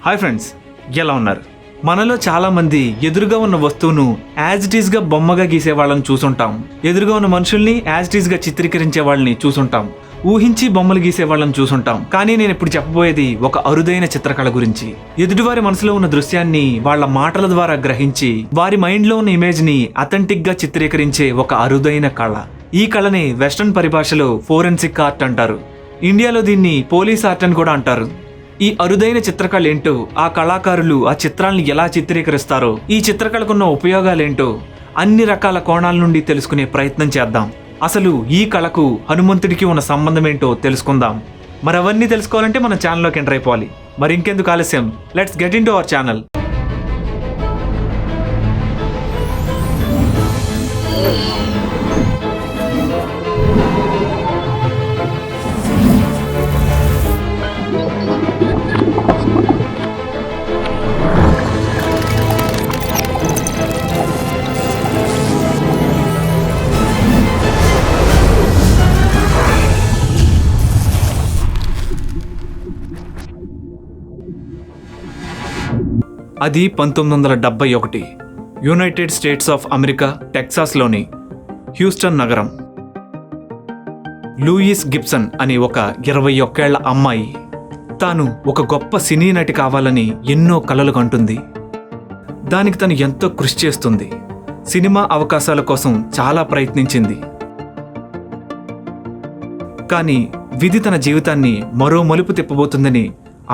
Hi friends, ఎలా ఉన్నారు? మనలో చాలా మంది ఎదురుగా ఉన్న వస్తువును యాజ్ ఇట్ ఈస్ గా బొమ్మగా గీసే వాళ్ళని చూసుంటాం. ఎదురుగా ఉన్న మనుషుల్ని యాజ్ ఇట్ ఈస్ గా చిత్రీకరించే వాళ్ళని చూసుంటాం. ఊహించి బొమ్మలు గీసే వాళ్ళని చూసుంటాం. కానీ నేను ఇప్పుడు చెప్పబోయేది ఒక అరుదైన చిత్రకళ గురించి. ఎదుటివారి మనసులో ఉన్న దృశ్యాన్ని వాళ్ళ మాటల ద్వారా గ్రహించి వారి మైండ్ లో ఉన్న ఇమేజ్ ని అథెంటిక్ గా చిత్రీకరించే ఒక అరుదైన కళ. ఈ కళని వెస్టర్న్ పరిభాషలో ఫోరెన్సిక్ ఆర్ట్ అంటారు. ఇండియాలో దీన్ని పోలీస్ ఆర్ట్ అని కూడా అంటారు. ఈ అరుదైన చిత్రకళ ఏంటో, ఆ కళాకారులు ఆ చిత్రాలను ఎలా చిత్రీకరిస్తారో, ఈ చిత్రకళకున్న ఉపయోగాలేంటో అన్ని రకాల కోణాల నుండి తెలుసుకునే ప్రయత్నం చేద్దాం. అసలు ఈ కళకు హనుమంతుడికి ఉన్న సంబంధం ఏంటో తెలుసుకుందాం. మరి అవన్నీ తెలుసుకోవాలంటే మన ఛానల్లోకి ఎంటర్ అయిపోవాలి. మరి ఇంకెందుకు ఆలస్యం, let's get into our channel. అది 1971 యునైటెడ్ స్టేట్స్ ఆఫ్ అమెరికా టెక్సాస్లోని హ్యూస్టన్ నగరం. లూయిస్ గిబ్సన్ అనే ఒక 21 ఏళ్ల అమ్మాయి తాను ఒక గొప్ప సినీ నటి కావాలని ఎన్నో కలలు కంటుంది. దానికి తను ఎంతో కృషి చేస్తుంది. సినిమా అవకాశాల కోసం చాలా ప్రయత్నించింది. కానీ విధి తన జీవితాన్ని మరో మలుపు తిప్పబోతుందని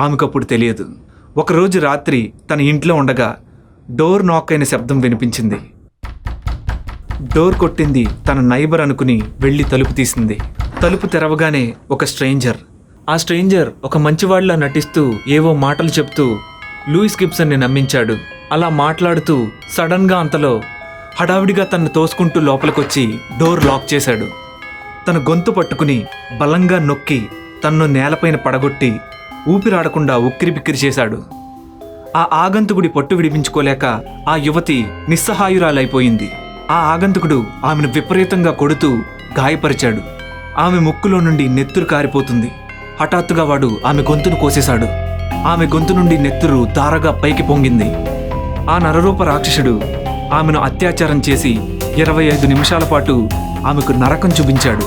ఆమెకప్పుడు తెలియదు. ఒకరోజు రాత్రి తన ఇంట్లో ఉండగా డోర్ నాక్ అయిన శబ్దం వినిపించింది. డోర్ కొట్టింది తన నైబర్ అనుకుని వెళ్ళి తలుపు తీసింది. తలుపు తెరవగానే ఒక స్ట్రేంజర్. ఆ స్ట్రేంజర్ ఒక మంచివాడిలా నటిస్తూ ఏవో మాటలు చెప్తూ లూయిస్ గిబ్సన్ని నమ్మించాడు. అలా మాట్లాడుతూ సడన్గా అంతలో హడావిడిగా తనను తోసుకుంటూ లోపలికొచ్చి డోర్ లాక్ చేశాడు. తన గొంతు పట్టుకుని బలంగా నొక్కి తన్ను నేలపైన పడగొట్టి ఊపిరాడకుండా ఉక్కిరిబిక్కిరి చేశాడు. ఆ ఆగంతుకుడి పట్టు విడిపించుకోలేక ఆ యువతి నిస్సహాయురాలైపోయింది. ఆ ఆగంతుకుడు ఆమెను విపరీతంగా కొడుతూ గాయపరిచాడు. ఆమె ముక్కులో నుండి నెత్తురు కారిపోతుంది. హఠాత్తుగా వాడు ఆమె గొంతును కోసేశాడు. ఆమె గొంతు నుండి నెత్తురు ధారగా పైకి పొంగింది. ఆ నరరూప రాక్షసుడు ఆమెను అత్యాచారం చేసి 25 నిమిషాల పాటు ఆమెకు నరకం చూపించాడు.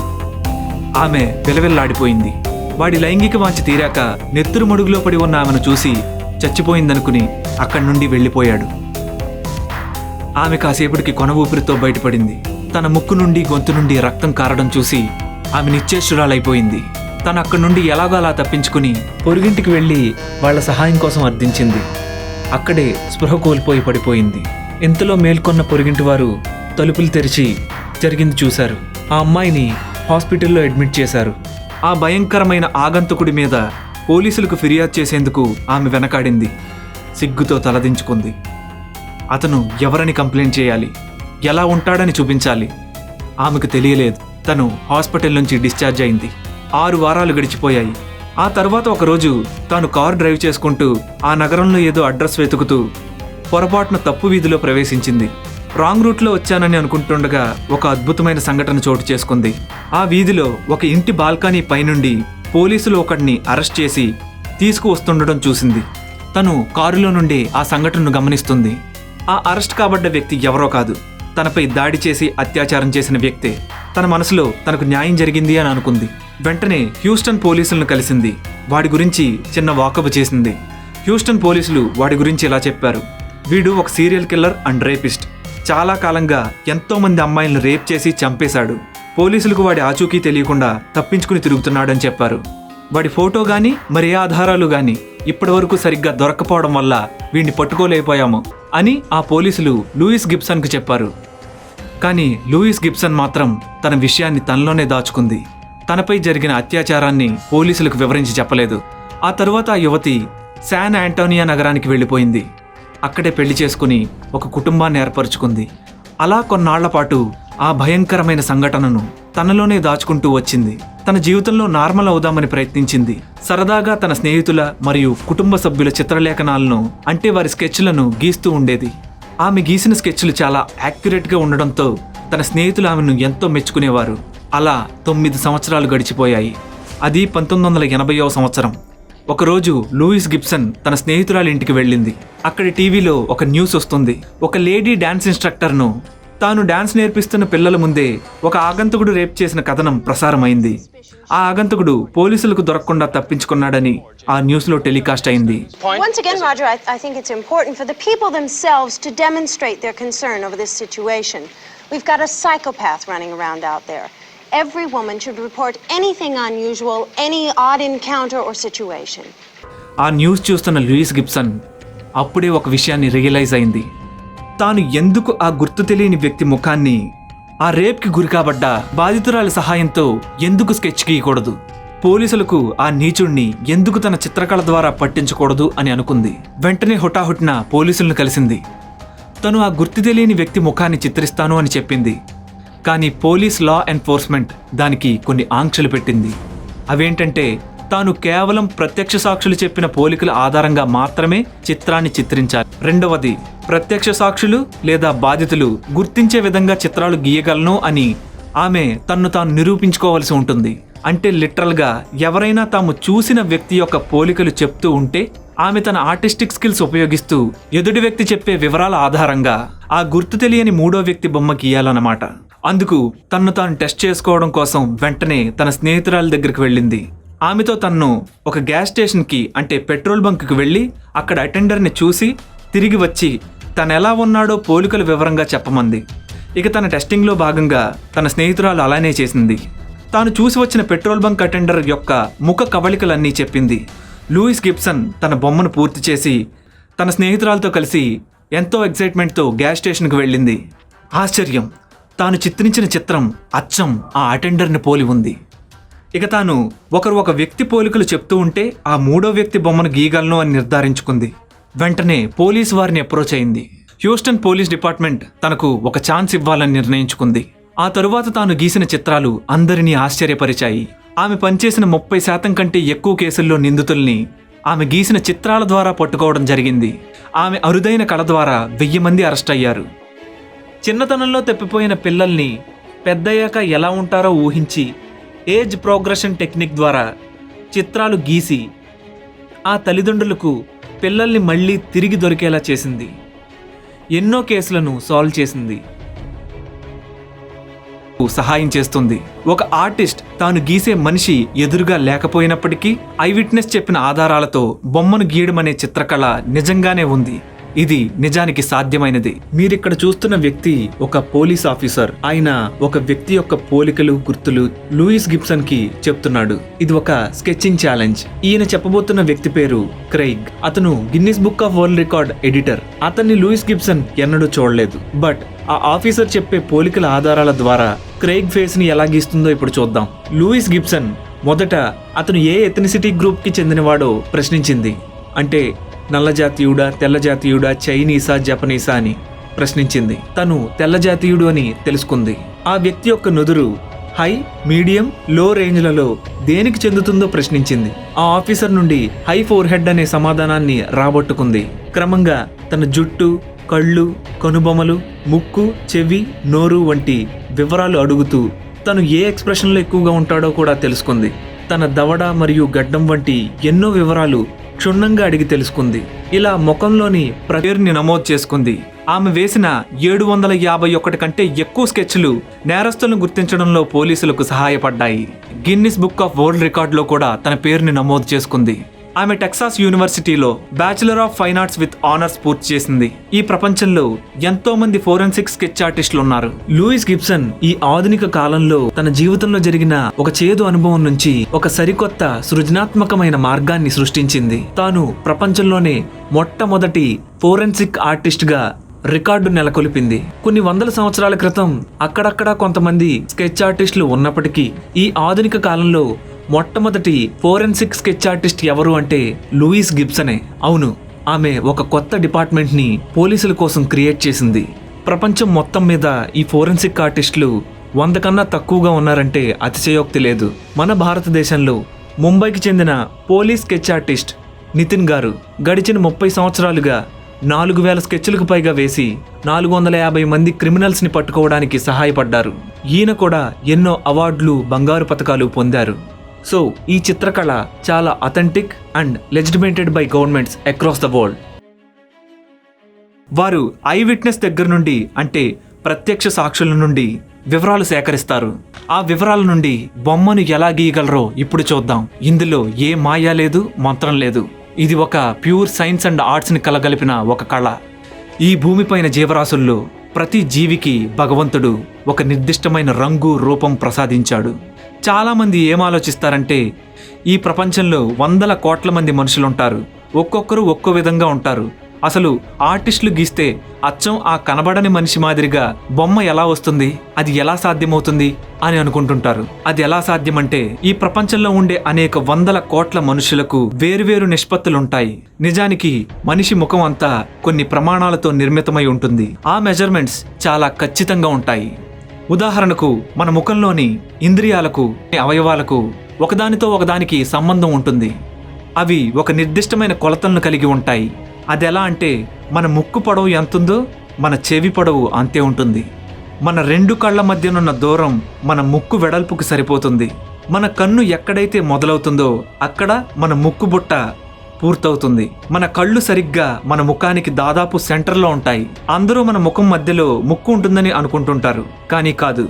ఆమె విలవిల్లాడిపోయింది. వాడి లైంగిక వాంఛ తీరాక నెత్తురు మడుగులో పడి ఉన్న ఆమెను చూసి చచ్చిపోయిందనుకుని అక్కడి నుండి వెళ్ళిపోయాడు. ఆమె కాసేపటికి కొన ఊపిరితో బయటపడింది. తన ముక్కు నుండి గొంతు నుండి రక్తం కారడం చూసి ఆమె నిశ్చేష్టురాలైపోయింది. తను అక్కడి నుండి ఎలాగో అలా తప్పించుకుని పొరుగింటికి వెళ్ళి వాళ్ల సహాయం కోసం అర్థించింది. అక్కడే స్పృహ కోల్పోయి పడిపోయింది. ఇంతలో మేల్కొన్న పొరుగింటి వారు తలుపులు తెరిచి జరిగింది చూశారు. ఆ అమ్మాయిని హాస్పిటల్లో అడ్మిట్ చేశారు. ఆ భయంకరమైన ఆగంతుకుడి మీద పోలీసులకు ఫిర్యాదు చేసేందుకు ఆమె వెనకాడింది. సిగ్గుతో తలదించుకుంది. అతను ఎవరని కంప్లైంట్ చేయాలి, ఎలా ఉంటాడని చూపించాలి ఆమెకు తెలియలేదు. తను హాస్పిటల్ నుంచి డిశ్చార్జ్ అయింది. 6 వారాలు గడిచిపోయాయి. ఆ తర్వాత ఒకరోజు తాను కారు డ్రైవ్ చేసుకుంటూ ఆ నగరంలో ఏదో అడ్రస్ వెతుకుతూ పొరపాటున తప్పు వీధిలో ప్రవేశించింది. రాంగ్ రూట్లో వచ్చానని అనుకుంటుండగా ఒక అద్భుతమైన సంఘటన చోటు చేసుకుంది. ఆ వీధిలో ఒక ఇంటి బాల్కనీ పైనుండి పోలీసులు ఒకడిని అరెస్ట్ చేసి తీసుకువస్తుండడం చూసింది. తను కారులో నుండి ఆ సంఘటనను గమనిస్తుంది. ఆ అరెస్ట్ కాబడ్డ వ్యక్తి ఎవరో కాదు, తనపై దాడి చేసి అత్యాచారం చేసిన వ్యక్తే. తన మనసులో తనకు న్యాయం జరిగింది అని అనుకుంది. వెంటనే హ్యూస్టన్ పోలీసులను కలిసింది. వాడి గురించి చిన్న వాకబు చేసింది. హ్యూస్టన్ పోలీసులు వాడి గురించి ఇలా చెప్పారు: వీడు ఒక సీరియల్ కిల్లర్ అండ్ రేపిస్ట్. చాలా కాలంగా ఎంతో మంది అమ్మాయిలను రేప్ చేసి చంపేశాడు. పోలీసులకు వాడి ఆచూకీ తెలియకుండా తప్పించుకుని తిరుగుతున్నాడని చెప్పారు. వాడి ఫోటో గానీ మరే ఆధారాలు గానీ ఇప్పటి వరకు సరిగ్గా దొరకపోవడం వల్ల వీడిని పట్టుకోలేకపోయాము అని ఆ పోలీసులు లూయిస్ గిబ్సన్కు చెప్పారు. కానీ లూయిస్ గిబ్సన్ మాత్రం తన విషయాన్ని తనలోనే దాచుకుంది. తనపై జరిగిన అత్యాచారాన్ని పోలీసులకు వివరించి చెప్పలేదు. ఆ తరువాత ఆ యువతి శాన్ ఆంటోనియా నగరానికి వెళ్ళిపోయింది. అక్కడే పెళ్లి చేసుకుని ఒక కుటుంబాన్ని ఏర్పరచుకుంది. అలా కొన్నాళ్ల పాటు ఆ భయంకరమైన సంఘటనను తనలోనే దాచుకుంటూ వచ్చింది. తన జీవితంలో నార్మల్ అవుదామని ప్రయత్నించింది. సరదాగా తన స్నేహితుల మరియు కుటుంబ సభ్యుల చిత్రలేఖనాలను, అంటే వారి స్కెచ్లను గీస్తూ ఉండేది. ఆమె గీసిన స్కెచ్లు చాలా యాక్యురేట్గా ఉండడంతో తన స్నేహితులు ఆమెను ఎంతో మెచ్చుకునేవారు. అలా 9 సంవత్సరాలు గడిచిపోయాయి. అది 1980వ సంవత్సరం. ఒకరోజు లూయిస్ గిబ్సన్ తన స్నేహితురాలి ఇంటికి వెళ్ళింది. అక్కడి టీవీలో ఒక న్యూస్ వస్తుంది. ఒక లేడీ డాన్స్ ఇన్స్ట్రక్టర్ను తాను డాన్స్ నేర్పిస్తున్న పిల్లల ముందే ఒక ఆగంతకుడు రేప్ చేసిన కథనం ప్రసారమైంది. ఆ ఆగంతకుడు పోలీసులకు దొరకకుండా తప్పించుకున్నాడని ఆ న్యూస్లో టెలికాస్ట్ అయింది. Once again, Roger, I think it's important for the people themselves to demonstrate their concern over this situation. We've got a psychopath running around out there. Every woman should report anything unusual, any odd encounter or situation. ఆ news చూస్తున్న Louis Gibson అప్పుడే ఒక విషయాన్ని realise అయింది. తాను ఎందుకు ఆ గుర్తు తెలియని వ్యక్తి ముఖాన్ని, ఆ రేప్కి గురికాబడ్డ బాధితురాలి సహాయంతో ఎందుకు స్కెచ్ గీయకూడదు, పోలీసులకు ఆ నీచుణ్ణి ఎందుకు తన చిత్రకళ ద్వారా పట్టించకూడదు అని అనుకుంది. వెంటనే హుటాహుటిన పోలీసులను కలిసింది. తను ఆ గుర్తు తెలియని వ్యక్తి ముఖాన్ని చిత్రిస్తాను అని చెప్పింది. కానీ పోలీస్ లా ఎన్ఫోర్స్మెంట్ దానికి కొన్ని ఆంక్షలు పెట్టింది. అవేంటంటే తాను కేవలం ప్రత్యక్ష సాక్షులు చెప్పిన పోలికల ఆధారంగా మాత్రమే చిత్రాన్ని చిత్రించాలి. రెండవది, ప్రత్యక్ష సాక్షులు లేదా బాధితులు గుర్తించే విధంగా చిత్రాలు గీయగలను అని ఆమె తన్ను తాను నిరూపించుకోవాల్సి ఉంటుంది. అంటే లిటరల్గా ఎవరైనా తాము చూసిన వ్యక్తి యొక్క పోలికలు చెప్తూ ఉంటే ఆమె తన ఆర్టిస్టిక్ స్కిల్స్ ఉపయోగిస్తూ ఎదుటి వ్యక్తి చెప్పే వివరాల ఆధారంగా ఆ గుర్తు తెలియని మూడో వ్యక్తి బొమ్మ గీయాలన్నమాట. అందుకు తన్ను తాను టెస్ట్ చేసుకోవడం కోసం వెంటనే తన స్నేహితురాలి దగ్గరికి వెళ్ళింది. ఆమెతో తన్ను ఒక గ్యాస్ స్టేషన్కి అంటే పెట్రోల్ బంక్కి వెళ్ళి అక్కడ అటెండర్ని చూసి తిరిగి వచ్చి తను ఎలా ఉన్నాడో పోలికల వివరంగా చెప్పమంది. ఇక తన టెస్టింగ్లో భాగంగా తన స్నేహితురాలు అలానే చేసింది. తాను చూసి వచ్చిన పెట్రోల్ బంక్ అటెండర్ యొక్క ముఖ కవళికలన్నీ చెప్పింది. లూయిస్ గిబ్సన్ తన బొమ్మను పూర్తి చేసి తన స్నేహితురాలతో కలిసి ఎంతో ఎక్సైట్మెంట్తో గ్యాస్ స్టేషన్కి వెళ్ళింది. ఆశ్చర్యం, తాను చిత్రించిన చిత్రం అచ్చం ఆ అటెండర్ని పోలి ఉంది. ఇక తాను ఒక వ్యక్తి పోలికలు చెప్తూ ఉంటే ఆ మూడో వ్యక్తి బొమ్మను గీయగలను అని నిర్ధారించుకుంది. వెంటనే పోలీస్ వారిని అప్రోచ్ అయింది. హ్యూస్టన్ పోలీస్ డిపార్ట్మెంట్ తనకు ఒక ఛాన్స్ ఇవ్వాలని నిర్ణయించుకుంది. ఆ తరువాత తాను గీసిన చిత్రాలు అందరినీ ఆశ్చర్యపరిచాయి. ఆమె పనిచేసిన 30% కంటే ఎక్కువ కేసుల్లో నిందితుల్ని ఆమె గీసిన చిత్రాల ద్వారా పట్టుకోవడం జరిగింది. ఆమె అరుదైన కళ ద్వారా 1000 మంది అరెస్ట్ అయ్యారు. చిన్నతనంలో తప్పిపోయిన పిల్లల్ని పెద్దయ్యాక ఎలా ఉంటారో ఊహించి ఏజ్ ప్రోగ్రెషన్ టెక్నిక్ ద్వారా చిత్రాలు గీసి ఆ తల్లిదండ్రులకు పిల్లల్ని మళ్ళీ తిరిగి దొరికేలా చేసింది. ఎన్నో కేసులను సాల్వ్ చేసింది, సహాయం చేస్తుంది. ఒక ఆర్టిస్ట్ తాను గీసే మనిషి ఎదురుగా లేకపోయినప్పటికీ ఐ విట్నెస్ చెప్పిన ఆధారాలతో బొమ్మను గీయడం అనే చిత్రకళ నిజంగానే ఉంది. ఇది నిజానికి సాధ్యమైనది. మీరిక్కడ చూస్తున్న వ్యక్తి ఒక పోలీస్ ఆఫీసర్. ఆయన ఒక వ్యక్తి యొక్క పోలికలు గుర్తులు లూయిస్ గిబ్సన్ కి చెప్తున్నాడు. ఇది ఒక స్కెచింగ్ ఛాలెంజ్. ఈయన చెప్పబోతున్న వ్యక్తి పేరు క్రెయిగ్. అతను Guinness book of world record editor. అతన్ని లూయిస్ గిబ్సన్ ఎన్నడూ చూడలేదు. బట్ ఆ ఆఫీసర్ చెప్పే పోలికల ఆధారాల ద్వారా క్రెయిగ్ ఫేస్ ని ఎలా గీస్తుందో ఇప్పుడు చూద్దాం. లూయిస్ గిబ్సన్ మొదట అతను ఏ ఎథనిసిటీ గ్రూప్ కి చెందినవాడో ప్రశ్నించింది. అంటే నల్ల జాతీయుడా, తెల్ల జాతీయుడా, చైనీసా, జపనీసా అని ప్రశ్నించింది. తను తెల్ల జాతీయుడు అని తెలుసుకుంది. ఆ వ్యక్తి యొక్క నుదురు హై, మీడియం, లో రేంజ్లలో దేనికి చెందుతుందో ప్రశ్నించింది. ఆ ఆఫీసర్ నుండి హై ఫోర్ హెడ్ అనే సమాధానాన్ని రాబట్టుకుంది. క్రమంగా తన జుట్టు, కళ్ళు, కనుబొమలు, ముక్కు, చెవి, నోరు వంటి వివరాలు అడుగుతూ తను ఏ ఎక్స్ప్రెషన్లో ఎక్కువగా ఉంటాడో కూడా తెలుసుకుంది. తన దవడ మరియు గడ్డం వంటి ఎన్నో వివరాలు క్షుణ్ణంగా అడిగి తెలుసుకుంది. ఇలా ముఖంలోని పేరుని నమోదు చేసుకుంది. ఆమె వేసిన 751 కంటే ఎక్కువ స్కెచ్లు నేరస్తులను గుర్తించడంలో పోలీసులకు సహాయపడ్డాయి. గిన్నిస్ బుక్ ఆఫ్ వరల్డ్ రికార్డులో కూడా తన పేరుని నమోదు చేసుకుంది. ఆమె టెక్సాస్ యూనివర్సిటీలో bachelor of fine arts with honours పూర్తి చేసింది. ఈ ప్రపంచంలో ఎంతో మంది ఫోరెన్సిక్ స్కెచ్ ఆర్టిస్టులు ఉన్నారు. లూయిస్ గిబ్సన్ ఈ ఆధునిక కాలంలో తన జీవితంలో జరిగిన ఒక చేదు అనుభవం నుంచి ఒక సరికొత్త సృజనాత్మకమైన మార్గాన్ని సృష్టించింది. తాను ప్రపంచంలోనే మొట్టమొదటి ఫోరెన్సిక్ ఆర్టిస్ట్ గా రికార్డు నెలకొల్పింది. కొన్ని వందల సంవత్సరాల క్రితం అక్కడక్కడా కొంతమంది స్కెచ్ ఆర్టిస్టులు ఉన్నప్పటికీ ఈ ఆధునిక కాలంలో మొట్టమొదటి ఫోరెన్సిక్ స్కెచ్ ఆర్టిస్ట్ ఎవరు అంటే లూయిస్ గిబ్సనే. అవును, ఆమె ఒక కొత్త డిపార్ట్మెంట్ని పోలీసుల కోసం క్రియేట్ చేసింది. ప్రపంచం మొత్తం మీద ఈ ఫోరెన్సిక్ ఆర్టిస్టులు 100 కన్నా తక్కువగా ఉన్నారంటే అతిశయోక్తి లేదు. మన భారతదేశంలో ముంబైకి చెందిన పోలీస్ స్కెచ్ ఆర్టిస్ట్ నితిన్ గారు గడిచిన 30 సంవత్సరాలుగా 4000 స్కెచ్లకు పైగా వేసి 450 మంది క్రిమినల్స్ని పట్టుకోవడానికి సహాయపడ్డారు. ఈయన కూడా ఎన్నో అవార్డులు, బంగారు పతకాలు పొందారు. సో ఈ చిత్రకళ చాలా authentic and legitimated by governments across the world. వారు ఐ విట్నెస్ దగ్గర నుండి అంటే ప్రత్యక్ష సాక్షుల నుండి వివరాలు సేకరిస్తారు. ఆ వివరాల నుండి బొమ్మను ఎలా గీయగలరో ఇప్పుడు చూద్దాం. ఇందులో ఏ మాయా లేదు, మంత్రం లేదు. ఇది ఒక ప్యూర్ సైన్స్ అండ్ ఆర్ట్స్ని కలగలిపిన ఒక కళ. ఈ భూమిపైన జీవరాశుల్లో ప్రతి జీవికి భగవంతుడు ఒక నిర్దిష్టమైన రంగు, రూపం ప్రసాదించాడు. చాలామంది ఏం ఆలోచిస్తారంటే ఈ ప్రపంచంలో 100 కోట్ల మంది మనుషులుంటారు, ఒక్కొక్కరు ఒక్కో విధంగా ఉంటారు. అసలు ఆర్టిస్టులు గీస్తే అచ్చం ఆ కనబడని మనిషి మాదిరిగా బొమ్మ ఎలా వస్తుంది, అది ఎలా సాధ్యమవుతుంది అని అనుకుంటుంటారు. అది ఎలా సాధ్యమంటే ఈ ప్రపంచంలో ఉండే అనేక 100 కోట్ల మనుషులకు వేరువేరు నిష్పత్తులుంటాయి. నిజానికి మనిషి ముఖం అంతా కొన్ని ప్రమాణాలతో నిర్మితమై ఉంటుంది. ఆ మెజర్మెంట్స్ చాలా ఖచ్చితంగా ఉంటాయి. ఉదాహరణకు మన ముఖంలోని ఇంద్రియాలకు, అవయవాలకు ఒకదానితో ఒకదానికి సంబంధం ఉంటుంది. అవి ఒక నిర్దిష్టమైన కొలతలను కలిగి ఉంటాయి. అది ఎలా అంటే మన ముక్కు పొడవు ఎంతుందో మన చెవి పొడవు అంతే ఉంటుంది. మన 2 కళ్ళ మధ్యనున్న దూరం మన ముక్కు వెడల్పుకు సరిపోతుంది. మన కన్ను ఎక్కడైతే మొదలవుతుందో అక్కడ మన ముక్కు బుట్ట పూర్తవుతుంది. మన కళ్ళు సరిగ్గా మన ముఖానికి దాదాపు సెంటర్లో ఉంటాయి. అందరూ మన ముఖం మధ్యలో ముక్కు ఉంటుందని అనుకుంటుంటారు, కానీ కాదు.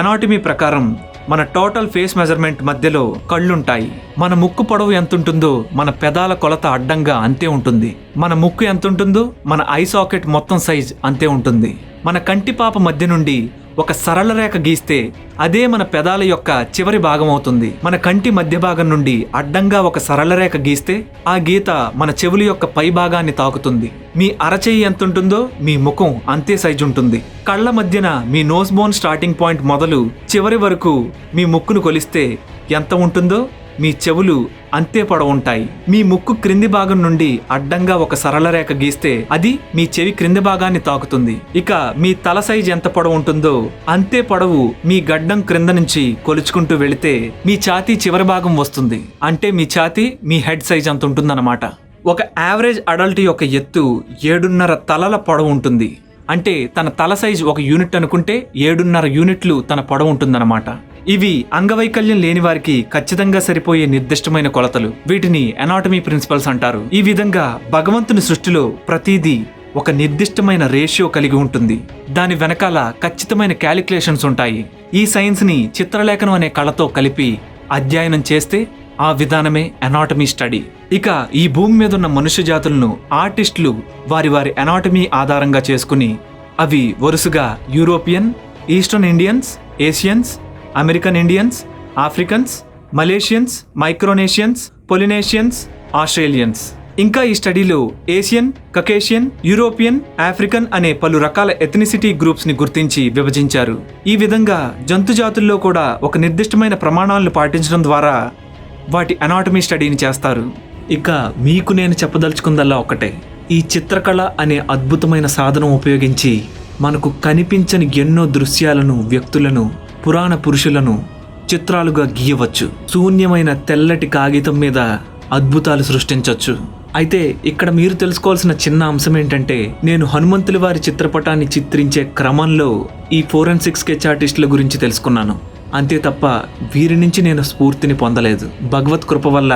ఎనాటమీ ప్రకారం మన టోటల్ ఫేస్ మెజర్మెంట్ మధ్యలో కళ్ళుంటాయి. మన ముక్కు పొడవు ఎంతుంటుందో మన పెదాల కొలత అడ్డంగా అంతే ఉంటుంది. మన ముక్కు ఎంతుంటుందో మన ఐ సాకెట్ మొత్తం సైజ్ అంతే ఉంటుంది. మన కంటి పాప మధ్య నుండి ఒక సరళ రేఖ గీస్తే అదే మన పెదాల యొక్క చివరి భాగం అవుతుంది. మన కంటి మధ్య భాగం నుండి అడ్డంగా ఒక సరళ రేఖ గీస్తే ఆ గీత మన చెవుల యొక్క పై భాగాన్ని తాకుతుంది. మీ అరచేయి ఎంతుంటుందో మీ ముఖం అంతే సైజు ఉంటుంది. కళ్ళ మధ్యన మీ నోస్ బోన్ స్టార్టింగ్ పాయింట్ మొదలు చివరి వరకు మీ ముక్కును కొలిస్తే ఎంత ఉంటుందో మీ చెవులు అంతే పొడవు ఉంటాయి. మీ ముక్కు క్రింది భాగం నుండి అడ్డంగా ఒక సరళ రేఖ గీస్తే అది మీ చెవి క్రింది భాగాన్ని తాకుతుంది. ఇక మీ తల సైజ్ ఎంత పొడవు ఉంటుందో అంతే పొడవు మీ గడ్డం క్రింద నుంచి కొలుచుకుంటూ వెళితే మీ ఛాతీ చివరి భాగం వస్తుంది. అంటే మీ ఛాతీ మీ హెడ్ సైజ్ అంత ఉంటుందన్నమాట. ఒక యావరేజ్ అడల్ట్ యొక్క ఎత్తు 7.5 తలల పొడవు ఉంటుంది. అంటే తన తల సైజ్ 1 యూనిట్ అనుకుంటే 7.5 యూనిట్లు తన పొడవు ఉంటుందన్నమాట. ఇవి అంగవైకల్యం లేని వారికి ఖచ్చితంగా సరిపోయే నిర్దిష్టమైన కొలతలు. వీటిని ఎనాటమీ ప్రిన్సిపల్స్ అంటారు. ఈ విధంగా భగవంతుని సృష్టిలో ప్రతిదీ ఒక నిర్దిష్టమైన రేషియో కలిగి ఉంటుంది. దాని వెనకాల ఖచ్చితమైన క్యాలిక్యులేషన్స్ ఉంటాయి. ఈ సైన్స్ని చిత్రలేఖనం అనే కళతో కలిపి అధ్యయనం చేస్తే ఆ విధానమే ఎనాటమీ స్టడీ. ఇక ఈ భూమి మీద ఉన్న మనుష్య జాతులను ఆర్టిస్టులు వారి వారి ఎనాటమీ ఆధారంగా చేసుకుని అవి వరుసగా European, eastern Indians, Asians, American Indians, Africans, Malaysians, Micronesians, Polynesians, Australians. ఇంకా ఈ స్టడీలో ఏషియన్, కకేషియన్, యూరోపియన్, ఆఫ్రికన్ అనే పలు రకాల ఎథనిసిటీ గ్రూప్స్ ని గుర్తించి విభజించారు. ఈ విధంగా జంతు జాతుల్లో కూడా ఒక నిర్దిష్టమైన ప్రమాణాలను పాటించడం ద్వారా వాటి ఎనాటమీ స్టడీని చేస్తారు. ఇక మీకు నేను చెప్పదలుచుకుందల్లా ఒకటే, ఈ చిత్రకళ అనే అద్భుతమైన సాధనం ఉపయోగించి మనకు కనిపించని ఎన్నో దృశ్యాలను, వ్యక్తులను, పురాణ పురుషులను చిత్రాలుగా గీయవచ్చు. శూన్యమైన తెల్లటి కాగితం మీద అద్భుతాలు సృష్టించవచ్చు. అయితే ఇక్కడ మీరు తెలుసుకోవాల్సిన చిన్న అంశం ఏంటంటే, నేను హనుమంతుల వారి చిత్రపటాన్ని చిత్రించే క్రమంలో ఈ ఫోరెన్సిక్ స్కెచ్ ఆర్టిస్టుల గురించి తెలుసుకున్నాను. అంతే తప్ప వీరి నుంచి నేను స్ఫూర్తిని పొందలేదు. భగవత్ కృప వల్ల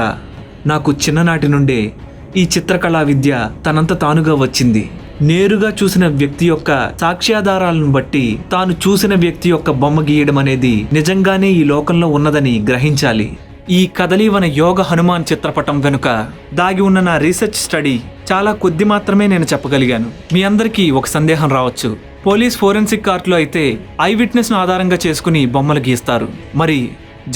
నాకు చిన్ననాటి నుండే ఈ చిత్రకళా విద్య తనంత తానుగా వచ్చింది. నేరుగా చూసిన వ్యక్తి యొక్క సాక్ష్యాధారాలను బట్టి తాను చూసిన వ్యక్తి యొక్క బొమ్మ గీయడం అనేది నిజంగానే ఈ లోకంలో ఉన్నదని గ్రహించాలి. ఈ కదలీవన యోగ హనుమాన్ చిత్రపటం వెనుక దాగి ఉన్న నా రీసెర్చ్ స్టడీ చాలా కొద్ది మాత్రమే నేను చెప్పగలిగాను. మీ అందరికీ ఒక సందేహం రావచ్చు, పోలీస్ ఫోరెన్సిక్ ఆర్ట్లో అయితే ఐ విట్నెస్ను ఆధారంగా చేసుకుని బొమ్మలు గీస్తారు. మరి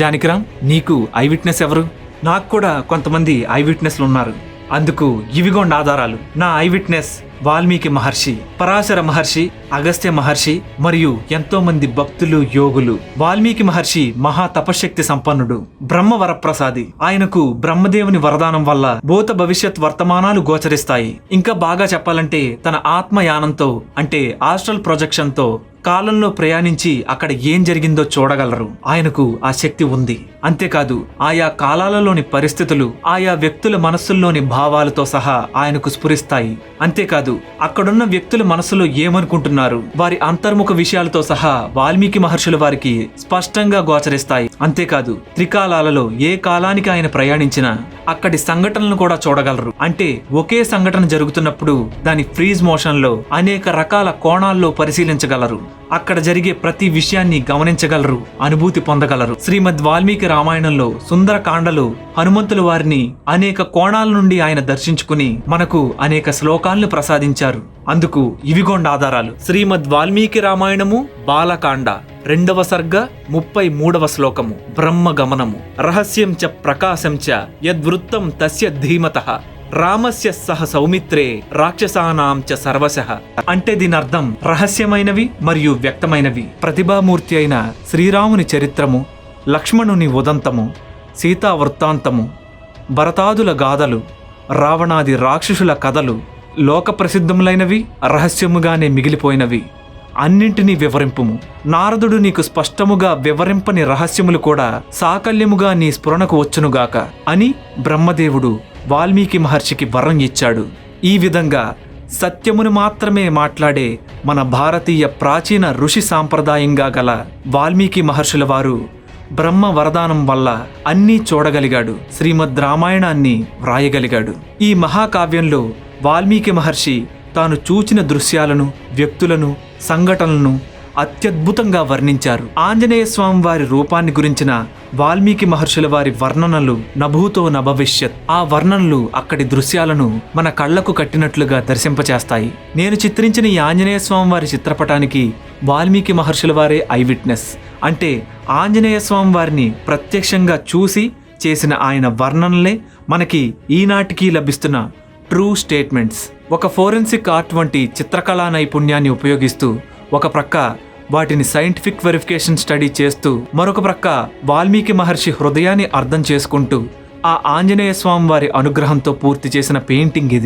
జానకిరామ్, నీకు ఐ విట్నెస్ ఎవరు? నాకు కూడా కొంతమంది ఐ విట్నెస్లు ఉన్నారు. అందుకు ఇవిగోండి ఆధారాలు. నా ఐ విట్నెస్ వాల్మీకి మహర్షి, పరాశర మహర్షి, అగస్త్య మహర్షి మరియు ఎంతో మంది భక్తులు, యోగులు. వాల్మీకి మహర్షి మహా తపశక్తి సంపన్నుడు, బ్రహ్మ వరప్రసాది. ఆయనకు బ్రహ్మదేవుని వరదానం వల్ల భూత భవిష్యత్ వర్తమానాలు గోచరిస్తాయి. ఇంకా బాగా చెప్పాలంటే తన ఆత్మయానంతో అంటే ఆస్ట్రల్ ప్రొజెక్షన్తో కాలంలో ప్రయాణించి అక్కడ ఏం జరిగిందో చూడగలరు. ఆయనకు ఆ శక్తి ఉంది. అంతేకాదు ఆయా కాలాలలోని పరిస్థితులు ఆయా వ్యక్తుల మనస్సుల్లోని భావాలతో సహా ఆయనకు స్ఫురిస్తాయి. అంతేకాదు అక్కడున్న వ్యక్తుల మనసులో ఏమనుకుంటున్నారు, వారి అంతర్ముఖ విషయాలతో సహా వాల్మీకి మహర్షుల వారికి స్పష్టంగా గోచరిస్తాయి. అంతేకాదు త్రికాలాలలో ఏ కాలానికి ఆయన ప్రయాణించినా అక్కడి సంఘటనలను కూడా చూడగలరు. అంటే ఒకే సంఘటన జరుగుతున్నప్పుడు దాని ఫ్రీజ్ మోషన్ లో అనేక రకాల కోణాల్లో పరిశీలించగలరు. అక్కడ జరిగే ప్రతి విషయాన్ని గమనించగలరు, అనుభూతి పొందగలరు. శ్రీమద్ వాల్మీకి రామాయణంలో సుందరకాండలో హనుమంతుల వారిని అనేక కోణాల నుండి ఆయన దర్శించుకుని మనకు అనేక శ్లోకాలను ప్రసాదించారు. అందుకు ఇవిగొండ ఆధారాలు. శ్రీమద్ వాల్మీకి రామాయణము బాలకాండ 2వ సర్గ 33వ శ్లోకము. బ్రహ్మ గమనము రహస్యం చ ప్రకాశం చ యద్వృత్తం తస్య ధీమతః రామస్య సహ సౌమిత్రే రాక్షసానాం చ సర్వశః. అంటే దీని అర్థం రహస్యమైనవి మరియు వ్యక్తమైనవి. ప్రతిభామూర్తి అయిన శ్రీరాముని చరిత్రము, లక్ష్మణుని ఉదంతము, సీతా వృత్తాంతము, భరతాదుల గాథలు, రావణాది రాక్షసుల కథలు లోక ప్రసిద్ధములైనవి, రహస్యముగానే మిగిలిపోయినవి. అన్నింటినీ వివరింపుము. నారదుడు నీకు స్పష్టముగా వివరింపని రహస్యములు కూడా సాకల్యముగా నీ స్ఫురణకు వచ్చునుగాక అని బ్రహ్మదేవుడు వాల్మీకి మహర్షికి వరం ఇచ్చాడు. ఈ విధంగా సత్యమును మాత్రమే మాట్లాడే మన భారతీయ ప్రాచీన ఋషి సాంప్రదాయంగా గల వాల్మీకి మహర్షుల వారు బ్రహ్మ వరదానం వల్ల అన్నీ చూడగలిగాడు. శ్రీమద్ రామాయణాన్ని వ్రాయగలిగాడు. ఈ మహాకావ్యంలో వాల్మీకి మహర్షి తాను చూచిన దృశ్యాలను, వ్యక్తులను, సంఘటనలను అత్యద్భుతంగా వర్ణించారు. ఆంజనేయ స్వామి వారి రూపాన్ని గురించిన వాల్మీకి మహర్షుల వారి వర్ణనలు నభూతో నభవిష్యత్. ఆ వర్ణనలు అక్కడి దృశ్యాలను మన కళ్లకు కట్టినట్లుగా దర్శింపచేస్తాయి. నేను చిత్రించిన ఈ ఆంజనేయ స్వామి వారి చిత్రపటానికి వాల్మీకి మహర్షుల వారే ఐ విట్నెస్. అంటే ఆంజనేయ స్వామి వారిని ప్రత్యక్షంగా చూసి చేసిన ఆయన వర్ణనలే మనకి ఈనాటికి లభిస్తున్న ట్రూ స్టేట్మెంట్స్. ఒక ఫోరెన్సిక్ ఆర్ట్ వంటి చిత్రకళా నైపుణ్యాన్ని ఉపయోగిస్తూ ఒక ప్రక్క వాటిని సైంటిఫిక్ వెరిఫికేషన్ స్టడీ చేస్తూ మరొక ప్రక్క వాల్మీకి మహర్షి హృదయాన్ని అర్థం చేసుకుంటూ ఆ ఆంజనేయ స్వామి వారి అనుగ్రహంతో పూర్తి చేసిన పెయింటింగ్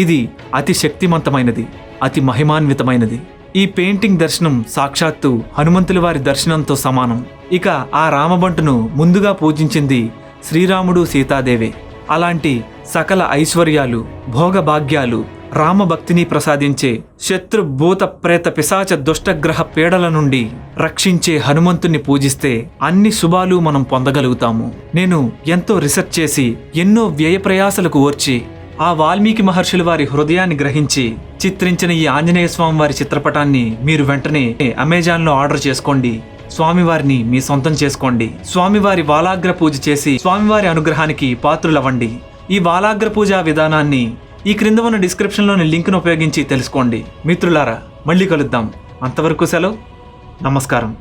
ఇది అతి శక్తివంతమైనది, అతి మహిమాన్వితమైనది. ఈ పెయింటింగ్ దర్శనం సాక్షాత్తు హనుమంతుల వారి దర్శనంతో సమానం. ఇక ఆ రామబంటును ముందుగా పూజించింది శ్రీరాముడు, సీతాదేవే. అలాంటి సకల ఐశ్వర్యాలు, భోగభాగ్యాలు, రామభక్తిని ప్రసాదించే శత్రు భూత ప్రేత పిశాచ దుష్టగ్రహ పీడల నుండి రక్షించే హనుమంతుణ్ణి పూజిస్తే అన్ని శుభాలు మనం పొందగలుగుతాము. నేను ఎంతో రీసెర్చ్ చేసి ఎన్నో వ్యయ ప్రయాసలకు ఓర్చి ఆ వాల్మీకి మహర్షుల వారి హృదయాన్ని గ్రహించి చిత్రించిన ఈ ఆంజనేయ స్వామి వారి చిత్రపటాన్ని మీరు వెంటనే అమెజాన్లో ఆర్డర్ చేసుకోండి. స్వామివారిని మీ సొంతం చేసుకోండి. స్వామివారి వాలాగ్ర పూజ చేసి స్వామివారి అనుగ్రహానికి పాత్రులవ్వండి. ఈ వాలాగ్ర పూజా విధానాన్ని ఈ క్రింద ఉన్న డిస్క్రిప్షన్లోని లింక్ను ఉపయోగించి తెలుసుకోండి. మిత్రులారా, మళ్ళీ కలుద్దాం. అంతవరకు సెలవు. నమస్కారం.